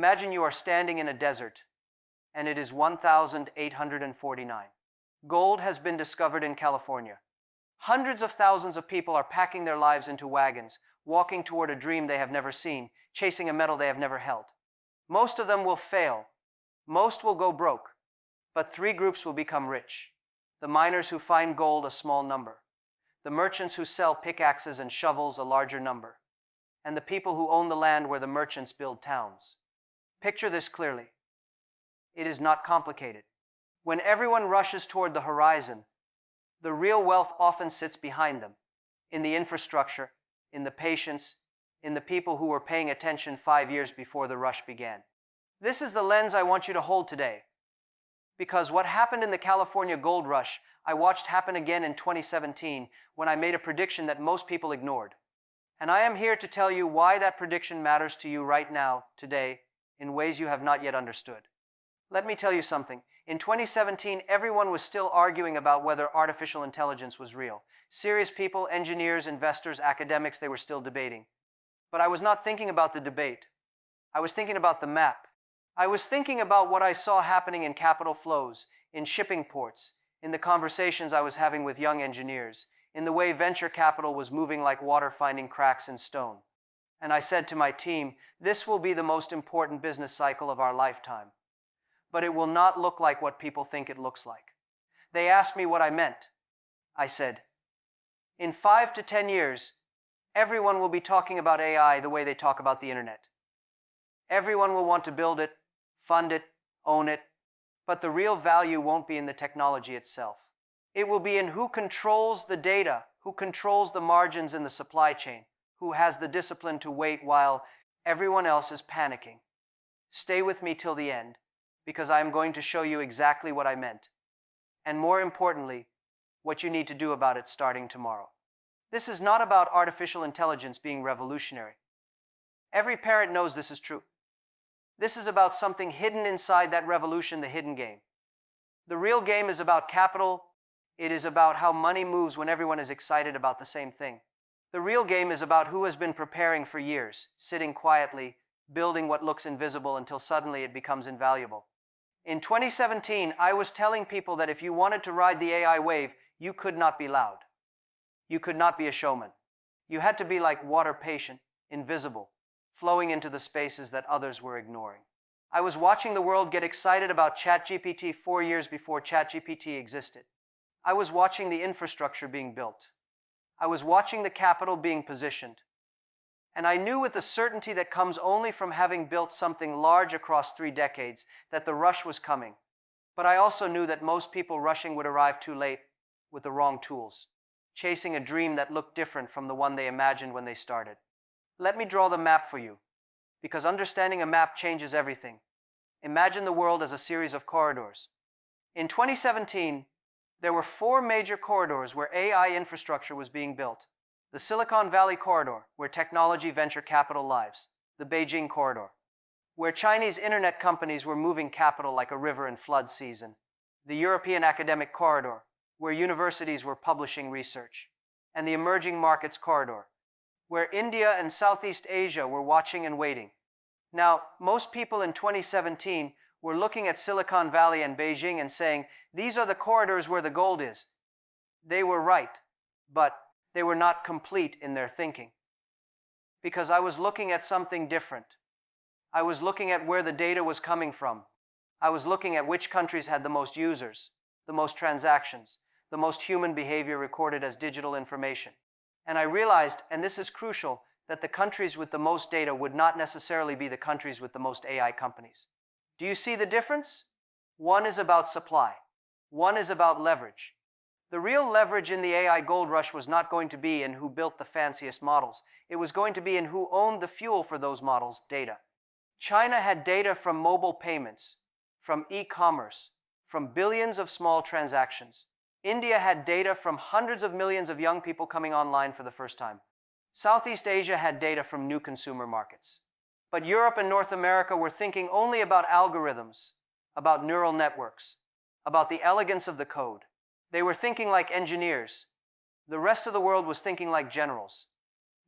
Imagine you are standing in a desert, and it is 1849. Gold has been discovered in California. Hundreds of thousands of people are packing their lives into wagons, walking toward a dream they have never seen, chasing a metal they have never held. Most of them will fail. Most will go broke. But three groups will become rich. The miners who find gold, a small number. The merchants who sell pickaxes and shovels, a larger number. And the people who own the land where the merchants build towns. Picture this clearly. It is not complicated. When everyone rushes toward the horizon, the real wealth often sits behind them, in the infrastructure, in the patience, in the people who were paying attention 5 years before the rush began. This is the lens I want you to hold today. Because what happened in the California gold rush, I watched happen again in 2017 when I made a prediction that most people ignored. And I am here to tell you why that prediction matters to you right now, today, in ways you have not yet understood. Let me tell you something. In 2017, everyone was still arguing about whether artificial intelligence was real. Serious people, engineers, investors, academics, they were still debating. But I was not thinking about the debate. I was thinking about the map. I was thinking about what I saw happening in capital flows, in shipping ports, in the conversations I was having with young engineers, in the way venture capital was moving like water finding cracks in stone. And I said to my team, this will be the most important business cycle of our lifetime. But it will not look like what people think it looks like. They asked me what I meant. I said, in 5 to 10 years, everyone will be talking about AI the way they talk about the internet. Everyone will want to build it, fund it, own it, but the real value won't be in the technology itself. It will be in who controls the data, who controls the margins in the supply chain, who has the discipline to wait while everyone else is panicking. Stay with me till the end, because I am going to show you exactly what I meant, and more importantly, what you need to do about it starting tomorrow. This is not about artificial intelligence being revolutionary. Every parent knows this is true. This is about something hidden inside that revolution, the hidden game. The real game is about capital. It is about how money moves when everyone is excited about the same thing. The real game is about who has been preparing for years, sitting quietly, building what looks invisible until suddenly it becomes invaluable. In 2017, I was telling people that if you wanted to ride the AI wave, you could not be loud. You could not be a showman. You had to be like water, patient, invisible, flowing into the spaces that others were ignoring. I was watching the world get excited about ChatGPT 4 years before ChatGPT existed. I was watching the infrastructure being built. I was watching the capital being positioned. And I knew with the certainty that comes only from having built something large across 3 decades that the rush was coming. But I also knew that most people rushing would arrive too late with the wrong tools, chasing a dream that looked different from the one they imagined when they started. Let me draw the map for you, because understanding a map changes everything. Imagine the world as a series of corridors. In 2017, there were 4 major corridors where AI infrastructure was being built. The Silicon Valley corridor, where technology venture capital lives. The Beijing corridor, where Chinese internet companies were moving capital like a river in flood season. The European academic corridor, where universities were publishing research. And the emerging markets corridor, where India and Southeast Asia were watching and waiting. Now, most people in 2017 were looking at Silicon Valley and Beijing and saying, these are the corridors where the gold is. They were right, but they were not complete in their thinking. Because I was looking at something different. I was looking at where the data was coming from. I was looking at which countries had the most users, the most transactions, the most human behavior recorded as digital information. And I realized, and this is crucial, that the countries with the most data would not necessarily be the countries with the most AI companies. Do you see the difference? One is about supply. One is about leverage. The real leverage in the AI gold rush was not going to be in who built the fanciest models. It was going to be in who owned the fuel for those models, data. China had data from mobile payments, from e-commerce, from billions of small transactions. India had data from hundreds of millions of young people coming online for the first time. Southeast Asia had data from new consumer markets. But Europe and North America were thinking only about algorithms, about neural networks, about the elegance of the code. They were thinking like engineers. The rest of the world was thinking like generals.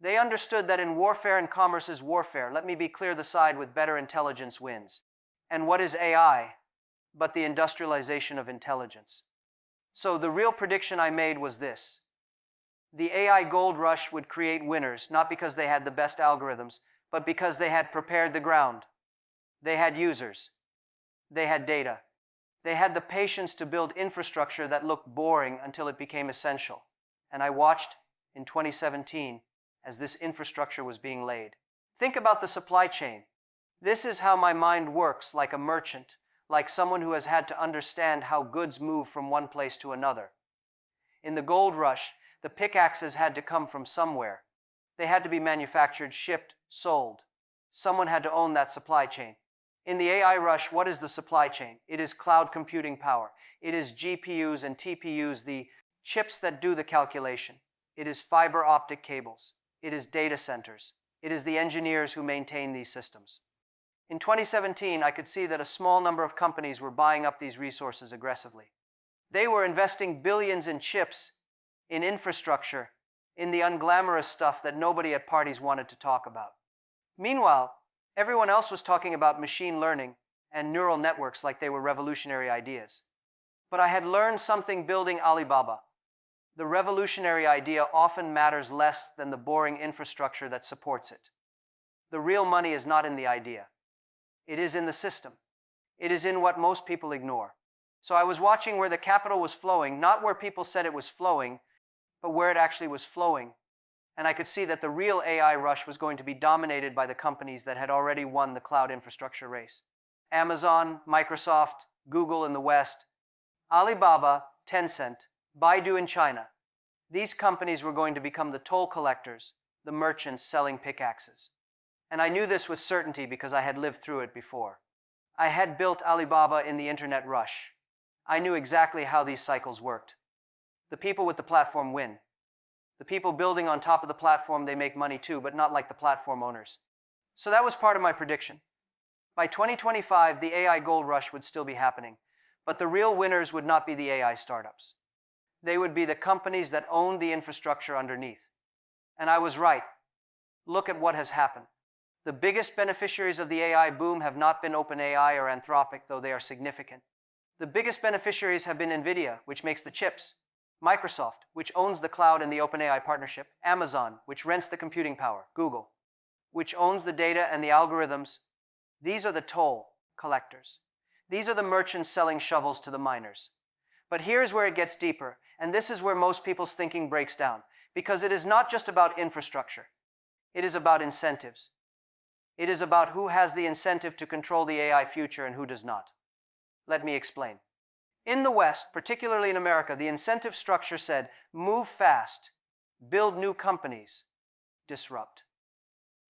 They understood that in warfare and commerce is warfare. Let me be clear, the side with better intelligence wins. And what is AI? But the industrialization of intelligence. So the real prediction I made was this. The AI gold rush would create winners, not because they had the best algorithms, but because they had prepared the ground. They had users. They had data. They had the patience to build infrastructure that looked boring until it became essential. And I watched in 2017 as this infrastructure was being laid. Think about the supply chain. This is how my mind works, like a merchant, like someone who has had to understand how goods move from one place to another. In the gold rush, the pickaxes had to come from somewhere. They had to be manufactured, shipped, sold. Someone had to own that supply chain. In the AI rush, what is the supply chain? It is cloud computing power. It is GPUs and TPUs, the chips that do the calculation. It is fiber optic cables. It is data centers. It is the engineers who maintain these systems. In 2017, I could see that a small number of companies were buying up these resources aggressively. They were investing billions in chips, in infrastructure, in the unglamorous stuff that nobody at parties wanted to talk about. Meanwhile, everyone else was talking about machine learning and neural networks like they were revolutionary ideas. But I had learned something building Alibaba. The revolutionary idea often matters less than the boring infrastructure that supports it. The real money is not in the idea. It is in the system. It is in what most people ignore. So I was watching where the capital was flowing, not where people said it was flowing, but where it actually was flowing. And I could see that the real AI rush was going to be dominated by the companies that had already won the cloud infrastructure race. Amazon, Microsoft, Google in the West, Alibaba, Tencent, Baidu in China. These companies were going to become the toll collectors, the merchants selling pickaxes. And I knew this with certainty because I had lived through it before. I had built Alibaba in the internet rush. I knew exactly how these cycles worked. The people with the platform win. The people building on top of the platform, they make money too, but not like the platform owners. So that was part of my prediction. By 2025, the AI gold rush would still be happening, but the real winners would not be the AI startups. They would be the companies that owned the infrastructure underneath. And I was right. Look at what has happened. The biggest beneficiaries of the AI boom have not been OpenAI or Anthropic, though they are significant. The biggest beneficiaries have been NVIDIA, which makes the chips, Microsoft, which owns the cloud and the OpenAI partnership, Amazon, which rents the computing power, Google, which owns the data and the algorithms. These are the toll collectors. These are the merchants selling shovels to the miners. But here's where it gets deeper, and this is where most people's thinking breaks down, because it is not just about infrastructure. It is about incentives. It is about who has the incentive to control the AI future and who does not. Let me explain. In the West, particularly in America, the incentive structure said, move fast, build new companies, disrupt.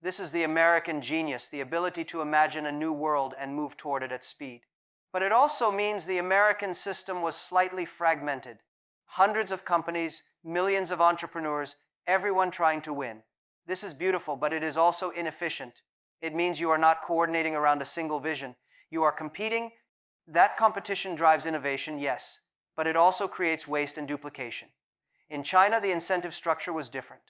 This is the American genius, the ability to imagine a new world and move toward it at speed. But it also means the American system was slightly fragmented. Hundreds of companies, millions of entrepreneurs, everyone trying to win. This is beautiful, but it is also inefficient. It means you are not coordinating around a single vision. You are competing. That competition drives innovation, yes, but it also creates waste and duplication. In China, the incentive structure was different.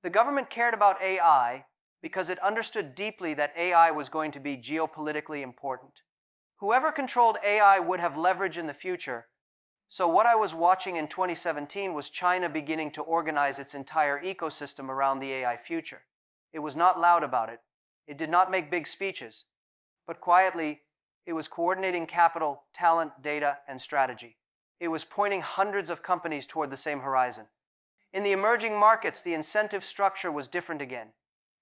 The government cared about AI because it understood deeply that AI was going to be geopolitically important. Whoever controlled AI would have leverage in the future. So what I was watching in 2017 was China beginning to organize its entire ecosystem around the AI future. It was not loud about it. It did not make big speeches, but quietly, it was coordinating capital, talent, data, and strategy. It was pointing hundreds of companies toward the same horizon. In the emerging markets, the incentive structure was different again.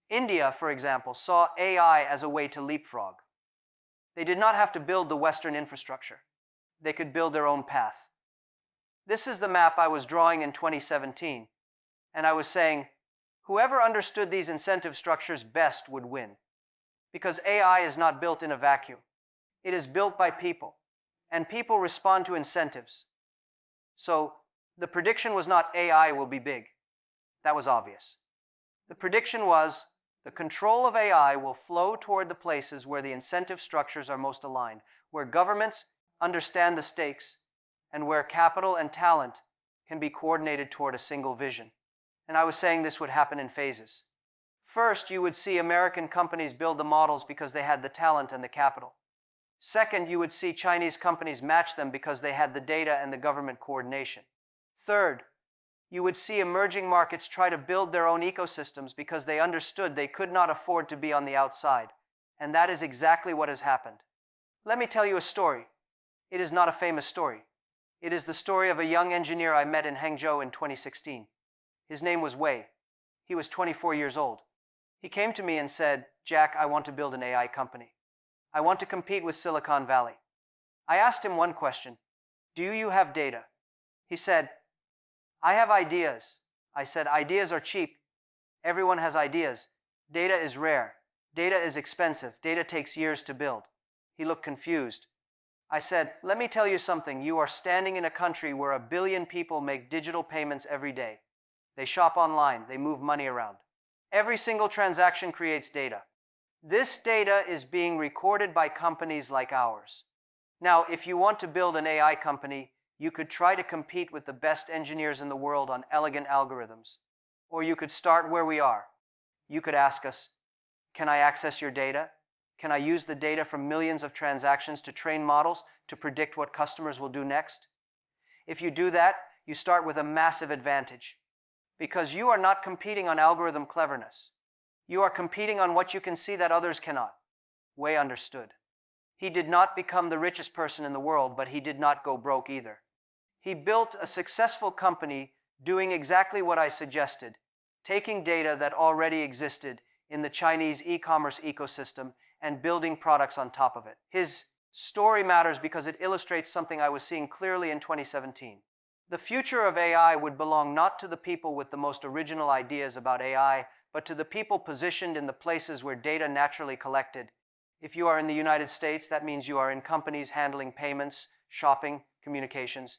India, for example, saw AI as a way to leapfrog. They did not have to build the Western infrastructure. They could build their own path. This is the map I was drawing in 2017, and I was saying, whoever understood these incentive structures best would win. Because AI is not built in a vacuum. It is built by people, and people respond to incentives. So, the prediction was not AI will be big. That was obvious. The prediction was the control of AI will flow toward the places where the incentive structures are most aligned, where governments understand the stakes, and where capital and talent can be coordinated toward a single vision. And I was saying this would happen in phases. First, you would see American companies build the models because they had the talent and the capital. Second, you would see Chinese companies match them because they had the data and the government coordination. Third, you would see emerging markets try to build their own ecosystems because they understood they could not afford to be on the outside. And that is exactly what has happened. Let me tell you a story. It is not a famous story. It is the story of a young engineer I met in Hangzhou in 2016. His name was Wei. He was 24 years old. He came to me and said, "Jack, I want to build an AI company. I want to compete with Silicon Valley." I asked him one question. "Do you have data?" He said, "I have ideas." I said, "Ideas are cheap. Everyone has ideas. Data is rare. Data is expensive. Data takes years to build." He looked confused. I said, "Let me tell you something. You are standing in a country where 1 billion people make digital payments every day. They shop online. They move money around. Every single transaction creates data. This data is being recorded by companies like ours. Now, if you want to build an AI company, you could try to compete with the best engineers in the world on elegant algorithms. Or you could start where we are. You could ask us, can I access your data? Can I use the data from millions of transactions to train models to predict what customers will do next? If you do that, you start with a massive advantage. Because you are not competing on algorithm cleverness. You are competing on what you can see that others cannot. Wei understood. He did not become the richest person in the world, but he did not go broke either. He built a successful company doing exactly what I suggested, taking data that already existed in the Chinese e-commerce ecosystem and building products on top of it. His story matters because it illustrates something I was seeing clearly in 2017. The future of AI would belong not to the people with the most original ideas about AI, but to the people positioned in the places where data naturally collected. If you are in the United States, that means you are in companies handling payments, shopping, communications.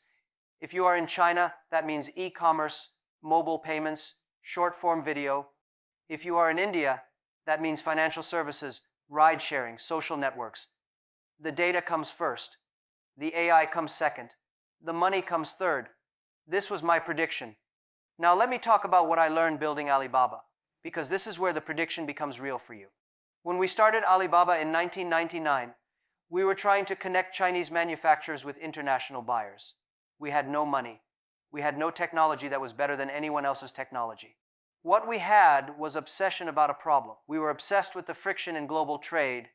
If you are in China, that means e-commerce, mobile payments, short-form video. If you are in India, that means financial services, ride-sharing, social networks. The data comes first. The AI comes second. The money comes third. This was my prediction. Now let me talk about what I learned building Alibaba, because this is where the prediction becomes real for you. When we started Alibaba in 1999, we were trying to connect Chinese manufacturers with international buyers. We had no money. We had no technology that was better than anyone else's technology. What we had was obsession about a problem. We were obsessed with the friction in global trade.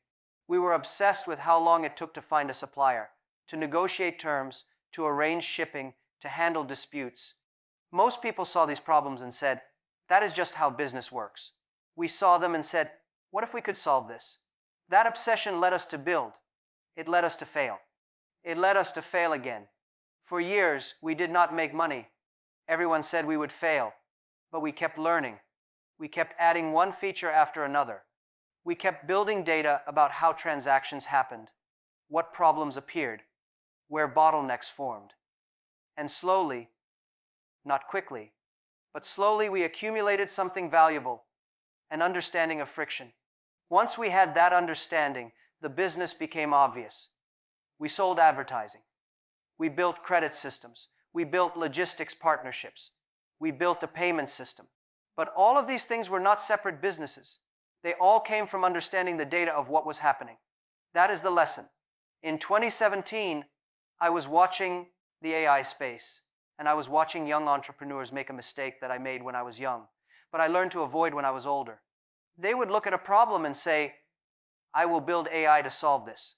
We were obsessed with how long it took to find a supplier, to negotiate terms, to arrange shipping, to handle disputes. Most people saw these problems and said, that is just how business works. We saw them and said, what if we could solve this? That obsession led us to build. It led us to fail. It led us to fail again. For years, we did not make money. Everyone said we would fail, but we kept learning. We kept adding one feature after another. We kept building data about how transactions happened, what problems appeared, where bottlenecks formed. And slowly, not quickly, but slowly we accumulated something valuable, an understanding of friction. Once we had that understanding, the business became obvious. We sold advertising. We built credit systems. We built logistics partnerships. We built a payment system. But all of these things were not separate businesses. They all came from understanding the data of what was happening. That is the lesson. In 2017, I was watching the AI space, and I was watching young entrepreneurs make a mistake that I made when I was young, but I learned to avoid when I was older. They would look at a problem and say, I will build AI to solve this.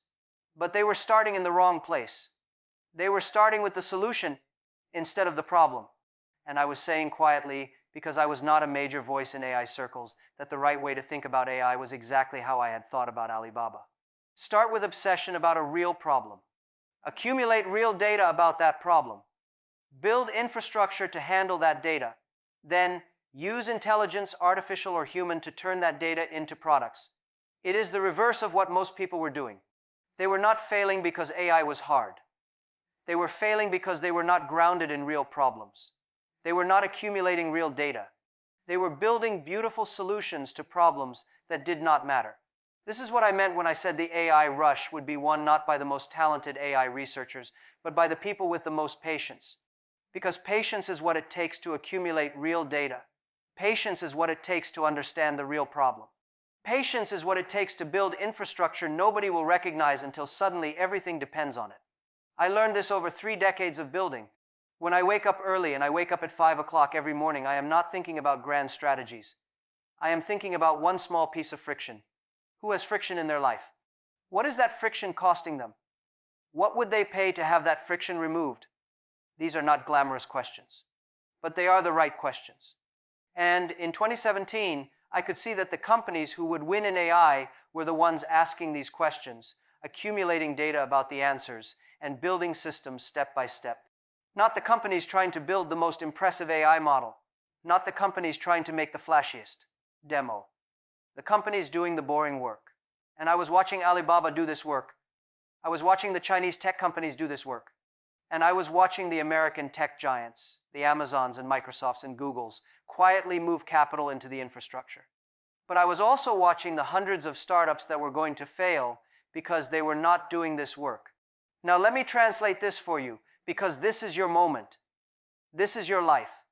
But they were starting in the wrong place. They were starting with the solution instead of the problem. And I was saying quietly, because I was not a major voice in AI circles, that the right way to think about AI was exactly how I had thought about Alibaba. Start with obsession about a real problem. Accumulate real data about that problem. Build infrastructure to handle that data. Then use intelligence, artificial or human, to turn that data into products. It is the reverse of what most people were doing. They were not failing because AI was hard. They were failing because they were not grounded in real problems. They were not accumulating real data. They were building beautiful solutions to problems that did not matter. This is what I meant when I said the AI rush would be won not by the most talented AI researchers, but by the people with the most patience. Because patience is what it takes to accumulate real data. Patience is what it takes to understand the real problem. Patience is what it takes to build infrastructure nobody will recognize until suddenly everything depends on it. I learned this over 3 decades of building. When I wake up early and I wake up at 5 o'clock every morning, I am not thinking about grand strategies. I am thinking about one small piece of friction. Who has friction in their life? What is that friction costing them? What would they pay to have that friction removed? These are not glamorous questions, but they are the right questions. And in 2017, I could see that the companies who would win in AI were the ones asking these questions, accumulating data about the answers, and building systems step by step. Not the companies trying to build the most impressive AI model. Not the companies trying to make the flashiest demo. The companies doing the boring work. And I was watching Alibaba do this work. I was watching the Chinese tech companies do this work. And I was watching the American tech giants, the Amazons and Microsofts and Googles, quietly move capital into the infrastructure. But I was also watching the hundreds of startups that were going to fail because they were not doing this work. Now let me translate this for you, because this is your moment. This is your life.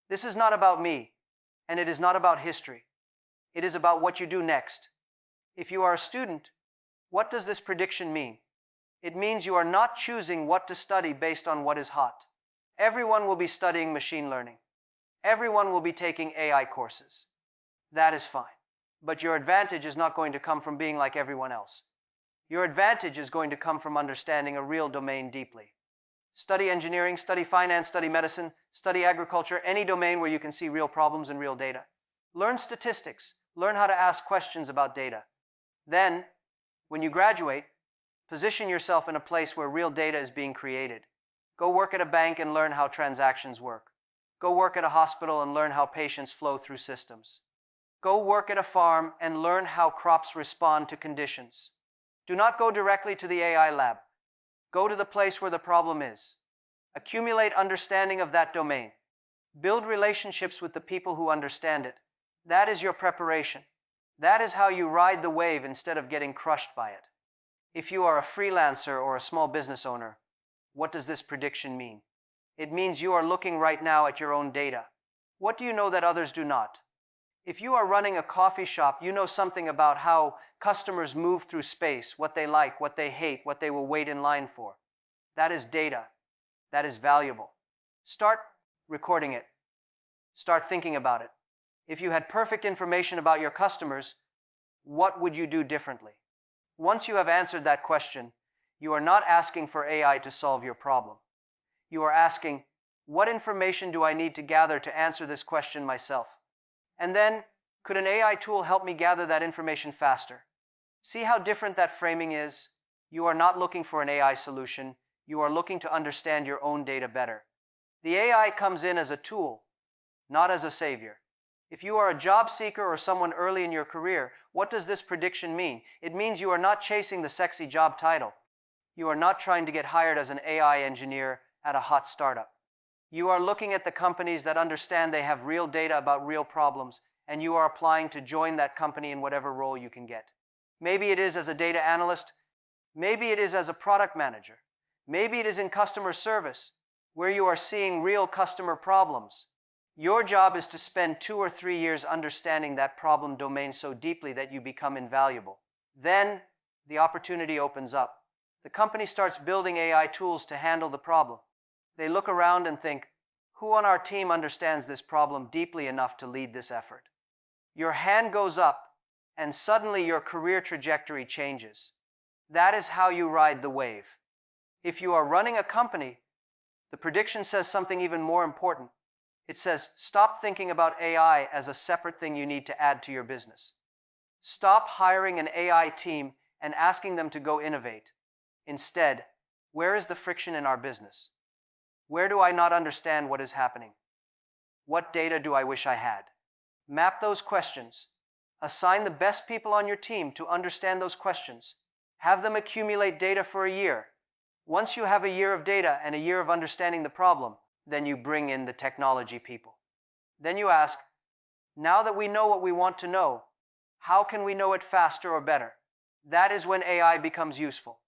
This is not about me, and it is not about history. It is about what you do next. If you are a student, what does this prediction mean? It means you are not choosing what to study based on what is hot. Everyone will be studying machine learning. Everyone will be taking AI courses. That is fine. But your advantage is not going to come from being like everyone else. Your advantage is going to come from understanding a real domain deeply. Study engineering, study finance, study medicine, study agriculture, any domain where you can see real problems and real data. Learn statistics. Learn how to ask questions about data. Then, when you graduate, position yourself in a place where real data is being created. Go work at a bank and learn how transactions work. Go work at a hospital and learn how patients flow through systems. Go work at a farm and learn how crops respond to conditions. Do not go directly to the AI lab. Go to the place where the problem is. Accumulate understanding of that domain. Build relationships with the people who understand it. That is your preparation. That is how you ride the wave instead of getting crushed by it. If you are a freelancer or a small business owner, what does this prediction mean? It means you are looking right now at your own data. What do you know that others do not? If you are running a coffee shop, you know something about how customers move through space, what they like, what they hate, what they will wait in line for. That is data. That is valuable. Start recording it. Start thinking about it. If you had perfect information about your customers, what would you do differently? Once you have answered that question, you are not asking for AI to solve your problem. You are asking, what information do I need to gather to answer this question myself? And then, could an AI tool help me gather that information faster? See how different that framing is? You are not looking for an AI solution. You are looking to understand your own data better. The AI comes in as a tool, not as a savior. If you are a job seeker or someone early in your career, what does this prediction mean? It means you are not chasing the sexy job title. You are not trying to get hired as an AI engineer at a hot startup. You are looking at the companies that understand they have real data about real problems, and you are applying to join that company in whatever role you can get. Maybe it is as a data analyst. Maybe it is as a product manager. Maybe it is in customer service, where you are seeing real customer problems. Your job is to spend 2 or 3 years understanding that problem domain so deeply that you become invaluable. Then, the opportunity opens up. The company starts building AI tools to handle the problem. They look around and think, who on our team understands this problem deeply enough to lead this effort? Your hand goes up, and suddenly your career trajectory changes. That is how you ride the wave. If you are running a company, the prediction says something even more important. It says, stop thinking about AI as a separate thing you need to add to your business. Stop hiring an AI team and asking them to go innovate. Instead, where is the friction in our business? Where do I not understand what is happening? What data do I wish I had? Map those questions. Assign the best people on your team to understand those questions. Have them accumulate data for a year. Once you have a year of data and a year of understanding the problem, then you bring in the technology people. Then you ask, now that we know what we want to know, how can we know it faster or better? That is when AI becomes useful.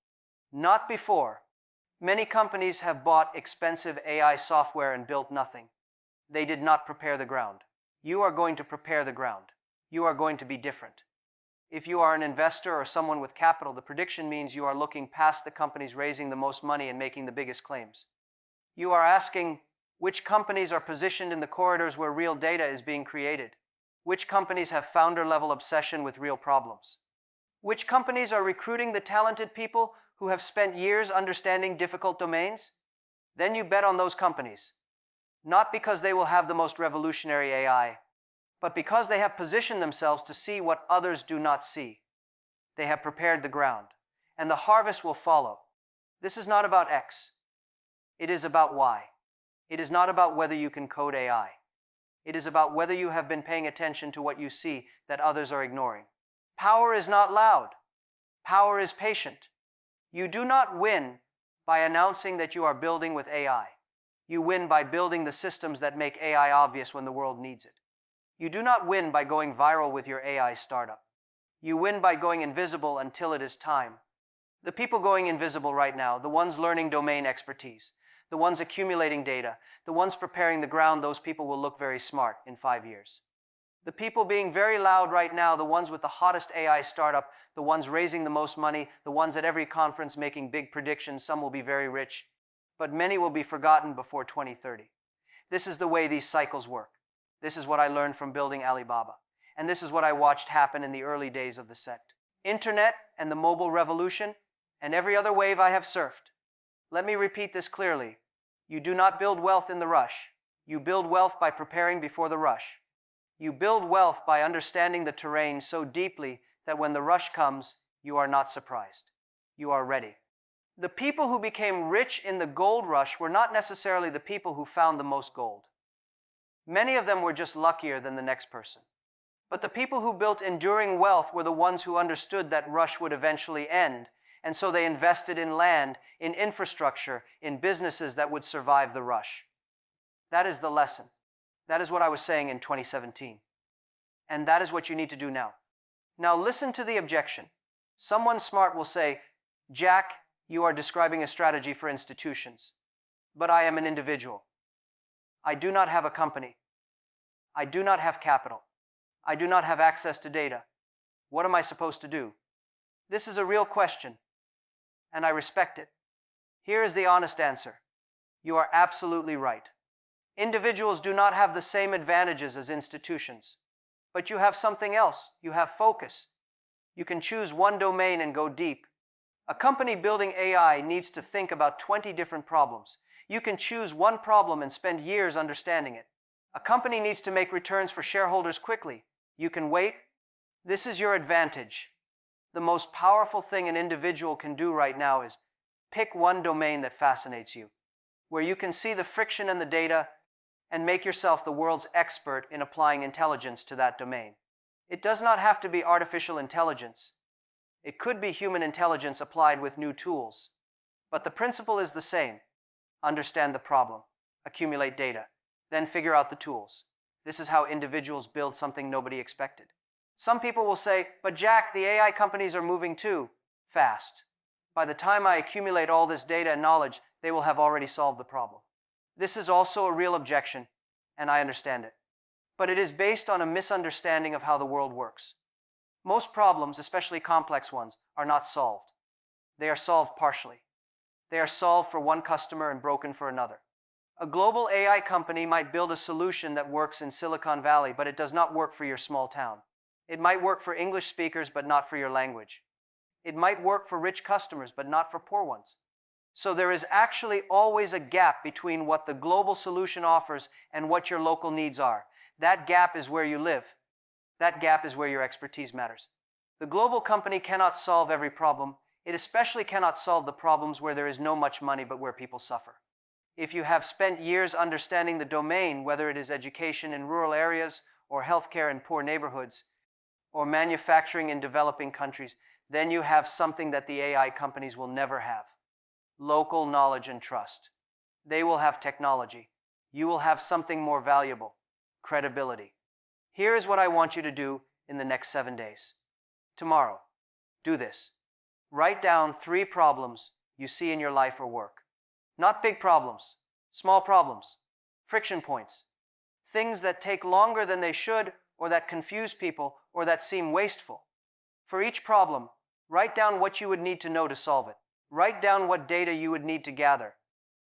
Not before. Many companies have bought expensive AI software and built nothing. They did not prepare the ground. You are going to prepare the ground. You are going to be different. If you are an investor or someone with capital, the prediction means you are looking past the companies raising the most money and making the biggest claims. You are asking which companies are positioned in the corridors where real data is being created. Which companies have founder-level obsession with real problems? Which companies are recruiting the talented people who have spent years understanding difficult domains? Then you bet on those companies. Not because they will have the most revolutionary AI, but because they have positioned themselves to see what others do not see. They have prepared the ground, and the harvest will follow. This is not about X. It is about Y. It is not about whether you can code AI. It is about whether you have been paying attention to what you see that others are ignoring. Power is not loud. Power is patient. You do not win by announcing that you are building with AI. You win by building the systems that make AI obvious when the world needs it. You do not win by going viral with your AI startup. You win by going invisible until it is time. The people going invisible right now, the ones learning domain expertise, the ones accumulating data, the ones preparing the ground, those people will look very smart in 5 years. The people being very loud right now, the ones with the hottest AI startup, the ones raising the most money, the ones at every conference making big predictions, some will be very rich, but many will be forgotten before 2030. This is the way these cycles work. This is what I learned from building Alibaba. And this is what I watched happen in the early days of the sect. Internet and the mobile revolution and every other wave I have surfed. Let me repeat this clearly. You do not build wealth in the rush. You build wealth by preparing before the rush. You build wealth by understanding the terrain so deeply that when the rush comes, you are not surprised. You are ready. The people who became rich in the gold rush were not necessarily the people who found the most gold. Many of them were just luckier than the next person. But the people who built enduring wealth were the ones who understood that rush would eventually end, and so they invested in land, in infrastructure, in businesses that would survive the rush. That is the lesson. That is what I was saying in 2017. And that is what you need to do now. Now listen to the objection. Someone smart will say, Jack, you are describing a strategy for institutions. But I am an individual. I do not have a company. I do not have capital. I do not have access to data. What am I supposed to do? This is a real question, and I respect it. Here is the honest answer. You are absolutely right. Individuals do not have the same advantages as institutions. But you have something else. You have focus. You can choose one domain and go deep. A company building AI needs to think about 20 different problems. You can choose one problem and spend years understanding it. A company needs to make returns for shareholders quickly. You can wait. This is your advantage. The most powerful thing an individual can do right now is pick one domain that fascinates you, where you can see the friction and the data, and make yourself the world's expert in applying intelligence to that domain. It does not have to be artificial intelligence. It could be human intelligence applied with new tools. But the principle is the same. Understand the problem, accumulate data, then figure out the tools. This is how individuals build something nobody expected. Some people will say, but Jack, the AI companies are moving too fast. By the time I accumulate all this data and knowledge, they will have already solved the problem. This is also a real objection, and I understand it. But it is based on a misunderstanding of how the world works. Most problems, especially complex ones, are not solved. They are solved partially. They are solved for one customer and broken for another. A global AI company might build a solution that works in Silicon Valley, but it does not work for your small town. It might work for English speakers, but not for your language. It might work for rich customers, but not for poor ones. So there is actually always a gap between what the global solution offers and what your local needs are. That gap is where you live. That gap is where your expertise matters. The global company cannot solve every problem. It especially cannot solve the problems where there is no much money but where people suffer. If you have spent years understanding the domain, whether it is education in rural areas or healthcare in poor neighborhoods or manufacturing in developing countries, then you have something that the AI companies will never have. Local knowledge and trust. They will have technology. You will have something more valuable, credibility. Here is what I want you to do in the next 7 days. Tomorrow, do this. Write down 3 problems you see in your life or work. Not big problems, small problems, friction points, things that take longer than they should, or that confuse people, or that seem wasteful. For each problem, write down what you would need to know to solve it. Write down what data you would need to gather.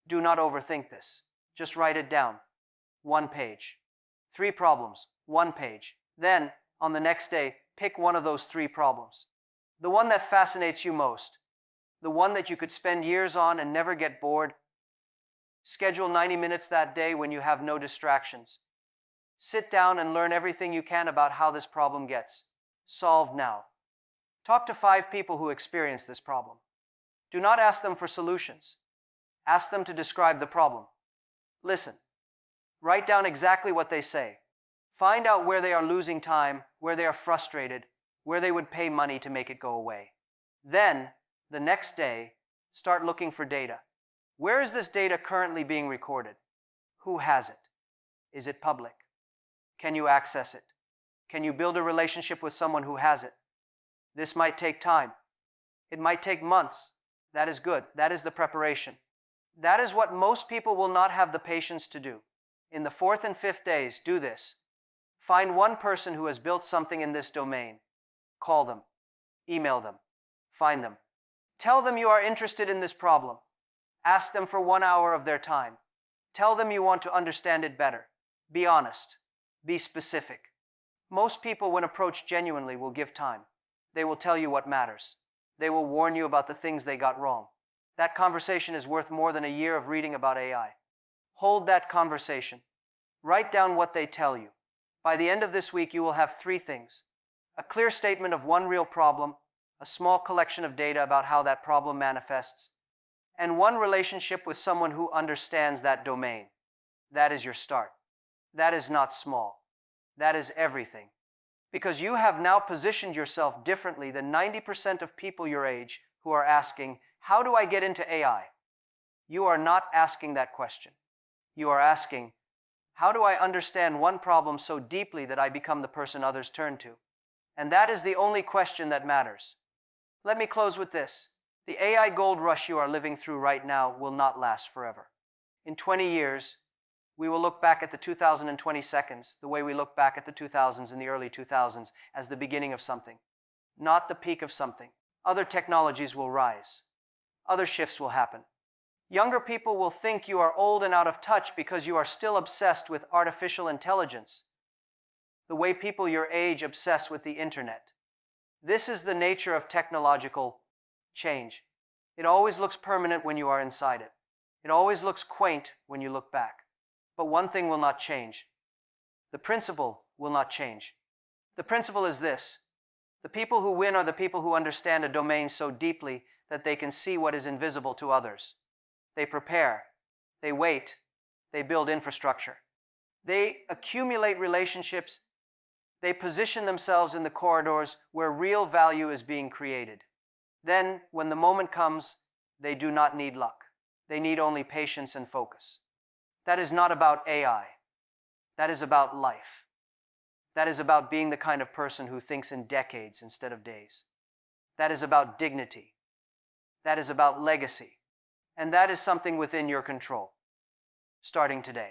Do not overthink this. Just write it down. 1 page. 3 problems. 1 page. Then, on the next day, pick one of those 3 problems. The one that fascinates you most. The one that you could spend years on and never get bored. Schedule 90 minutes that day when you have no distractions. Sit down and learn everything you can about how this problem gets solved now. Talk to 5 people who experience this problem. Do not ask them for solutions. Ask them to describe the problem. Listen. Write down exactly what they say. Find out where they are losing time, where they are frustrated, where they would pay money to make it go away. Then, the next day, start looking for data. Where is this data currently being recorded? Who has it? Is it public? Can you access it? Can you build a relationship with someone who has it? This might take time. It might take months. That is good. That is the preparation. That is what most people will not have the patience to do. In the 4th and 5th days, do this. Find one person who has built something in this domain. Call them. Email them. Find them. Tell them you are interested in this problem. Ask them for 1 hour of their time. Tell them you want to understand it better. Be honest. Be specific. Most people, when approached genuinely, will give time. They will tell you what matters. They will warn you about the things they got wrong. That conversation is worth more than a year of reading about AI. Hold that conversation. Write down what they tell you. By the end of this week, you will have 3 things. A clear statement of one real problem, a small collection of data about how that problem manifests, and one relationship with someone who understands that domain. That is your start. That is not small. That is everything. Because you have now positioned yourself differently than 90% of people your age who are asking, how do I get into AI? You are not asking that question. You are asking, how do I understand one problem so deeply that I become the person others turn to? And that is the only question that matters. Let me close with this. The AI gold rush you are living through right now will not last forever. In 20 years, we will look back at the 2020 seconds the way we look back at the 2000s and the early 2000s as the beginning of something, not the peak of something. Other technologies will rise. Other shifts will happen. Younger people will think you are old and out of touch because you are still obsessed with artificial intelligence, the way people your age obsess with the internet. This is the nature of technological change. It always looks permanent when you are inside it. It always looks quaint when you look back. But one thing will not change. The principle will not change. The principle is this. The people who win are the people who understand a domain so deeply that they can see what is invisible to others. They prepare. They wait. They build infrastructure. They accumulate relationships. They position themselves in the corridors where real value is being created. Then, when the moment comes, they do not need luck. They need only patience and focus. That is not about AI. That is about life. That is about being the kind of person who thinks in decades instead of days. That is about dignity. That is about legacy. And that is something within your control, starting today.